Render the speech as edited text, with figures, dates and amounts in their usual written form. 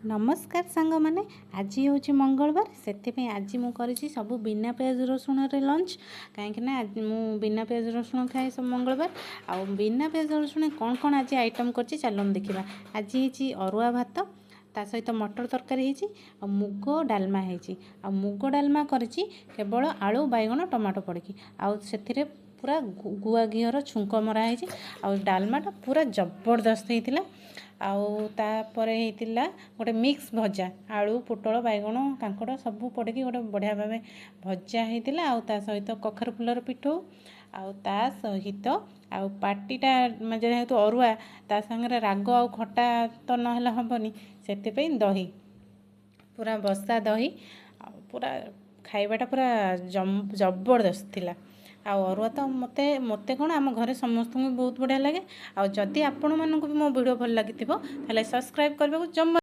नमस्कार सांग मैंने आज हूँ मंगलवार से आज मुझे सब बिना प्याज रसुण लंच कहीं बिना प्याज रसुण खाए सब मंगलवार आ बिना प्याज रसुण कौन कौन आज आइटम कर चलो देखा आज अरुआ भात ता सहित मटर तरकारी मुग डालमा हो मुग डालमा कर केवल आलू बैगण टमाटो पड़की आउ पूरा गुआ घीर छुंक मराई डालमाटा पूरा जबरदस्त होता होता गोटे मिक्स भजा आलू पुटल बैगण कांकड़ सब पड़े गोटे बढ़िया भाव भजा होता सहित कखार फुलर पिठो ता सहित पार्टीटा जेहेतु अरुआ ता संगे राग आ खटा तो ना हेबनी से दही पूरा बसा दही पूरा खाइबाटा पूरा जबरदस्त थिला अरुआ तो मते कौन आम घरे समस्त बहुत बढ़िया लगे। जदि आपण मानक भी मो वीडियो भल लगी सब्सक्राइब करने को जमा